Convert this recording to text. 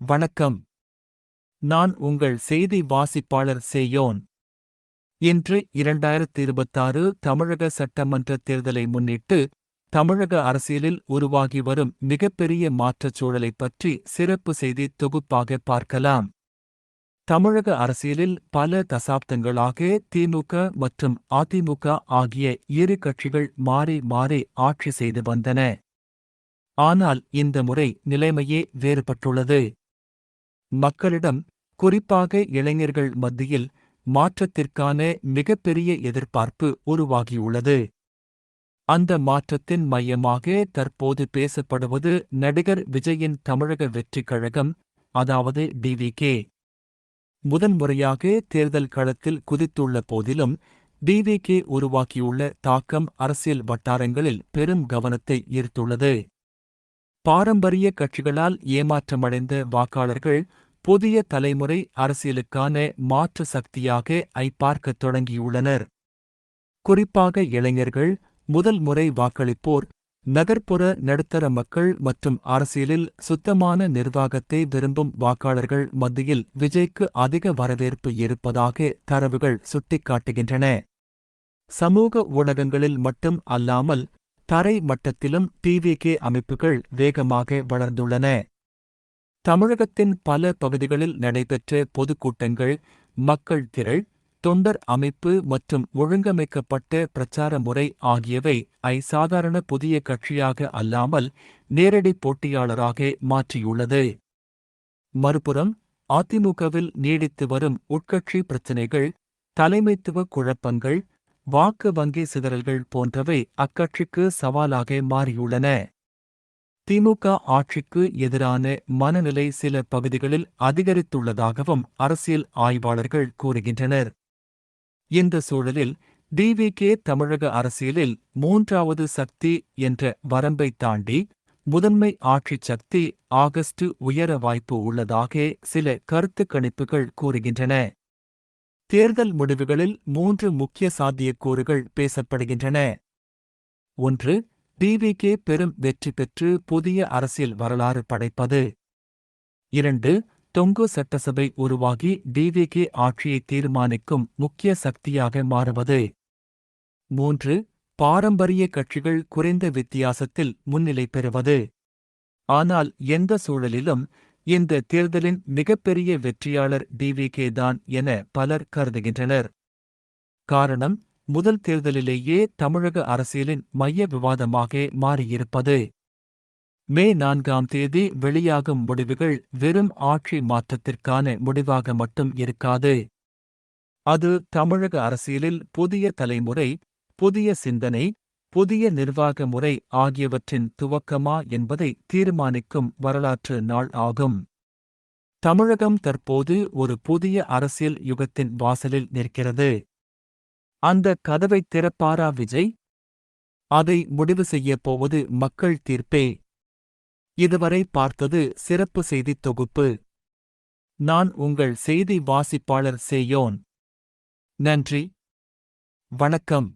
வணக்கம். நான் உங்கள் செய்தி வாசிப்பாளர் சேயோன். இன்று 2026 தமிழக சட்டமன்ற தேர்தலை முன்னிட்டு, தமிழக அரசியலில் உருவாகி வரும் மிகப்பெரிய மாற்றச் சூழலைப் பற்றி சிறப்பு செய்தி தொகுப்பாக பார்க்கலாம். தமிழக அரசியலில் பல தசாப்தங்களாக திமுக மற்றும் அதிமுக ஆகிய இரு கட்சிகள் மாறி மாறி ஆட்சி செய்து வந்தன. ஆனால் இந்த முறை நிலைமையே வேறுபட்டுள்ளது. மக்களிடம், குறிப்பாக இளைஞர்கள் மத்தியில் மாற்றத்திற்கான மிகப்பெரிய எதிர்பார்ப்பு உருவாகியுள்ளது. அந்த மாற்றத்தின் மையமாக தற்போது பேசப்படுவது நடிகர் விஜயின் தமிழக வெற்றிக் கழகம், அதாவது டிவிகே. முதன்முறையாக தேர்தல் களத்தில் குதித்துள்ள போதிலும், டிவிகே உருவாக்கியுள்ள தாக்கம் அரசியல் வட்டாரங்களில் பெரும் கவனத்தை ஈர்த்துள்ளது. பாரம்பரிய கட்சிகளால் ஏமாற்றமடைந்த வாக்காளர்கள் புதிய தலைமுறை அரசியலுக்கான மாற்று சக்தியாக பார்க்கத் தொடங்கியுள்ளனர். குறிப்பாக இளைஞர்கள், முதல் முறை வாக்களிப்போர், நகர்ப்புற நடுத்தர மக்கள் மற்றும் அரசியலில் சுத்தமான நிர்வாகத்தை விரும்பும் வாக்காளர்கள் மத்தியில் விஜய்க்கு அதிக வரவேற்பு இருப்பதாக தரவுகள் சுட்டிக்காட்டுகின்றன. சமூக ஊடகங்களில் மட்டும் அல்லாமல் தரை மட்டத்திலும் டிவிகே அமைப்புகள் வேகமாக வளர்ந்துள்ளன. தமிழகத்தின் பல பகுதிகளில் நடைபெற்ற பொதுக்கூட்டங்கள், மக்கள் திரள், தொண்டர் அமைப்பு மற்றும் ஒழுங்கமைக்கப்பட்ட பிரச்சார முறை ஆகியவை சாதாரண புதிய கட்சியாக அல்லாமல் நேரடி போட்டியாளராக மாற்றியுள்ளது. மறுபுறம், அதிமுகவில் நீடித்து வரும் உட்கட்சி பிரச்சினைகள், தலைமைத்துவ குழப்பங்கள், வாக்கு வங்கி சிதறல்கள் போன்றவை அக்கட்சிக்கு சவாலாக மாறியுள்ளன. திமுக ஆட்சிக்கு எதிரான மனநிலை சில பகுதிகளில் அதிகரித்துள்ளதாகவும் அரசியல் ஆய்வாளர்கள் கூறுகின்றனர். இந்த சூழலில், டிவிகே தமிழக அரசியலில் மூன்றாவது சக்தி என்ற வரம்பை தாண்டி முதன்மை ஆட்சிச் சக்தி ஆகஸ்ட் உயர வாய்ப்பு உள்ளதாக சில கருத்துக் கணிப்புகள் கூறுகின்றன. தேர்தல் முடிவுகளில் 3 முக்கிய சாத்தியக்கூறுகள் பேசப்படுகின்றன. 1. டிவிகே பெரும் வெற்றி பெற்று புதிய அரசியல் வரலாறு படைப்பது. 2. தொங்கு சட்டசபை உருவாகி டிவிகே ஆட்சியை தீர்மானிக்கும் முக்கிய சக்தியாக மாறுவது. 3. பாரம்பரிய கட்சிகள் குறைந்த வித்தியாசத்தில் முன்னிலை பெறுவது. ஆனால் எந்த சூழலிலும் இந்த தேர்தலின் மிகப்பெரிய வெற்றியாளர் டிவிகே தான் என பலர் கருதுகின்றனர். காரணம், முதல் தேர்தலிலேயே தமிழக அரசியலின் மைய விவாதமாக மாறியிருப்பது. மே 4ஆம் தேதி வெளியாகும் முடிவுகள் வெறும் ஆட்சி மாற்றத்திற்கான முடிவாக மட்டும் இருக்காது. அது தமிழக அரசியலில் புதிய தலைமுறை, புதிய சிந்தனை, புதிய நிர்வாக முறை ஆகியவற்றின் துவக்கமா என்பதை தீர்மானிக்கும் வரலாற்று நாள் ஆகும். தமிழகம் தற்போது ஒரு புதிய அரசியல் யுகத்தின் வாசலில் நிற்கிறது. அந்த கதவைத் திறப்பாரா விஜய்? அதை முடிவு செய்யப் போவது மக்கள் தீர்ப்பே. இதுவரை பார்த்தது சிறப்பு செய்தித் தொகுப்பு. நான் உங்கள் செய்தி வாசிப்பாளர் சேயோன். நன்றி. வணக்கம்.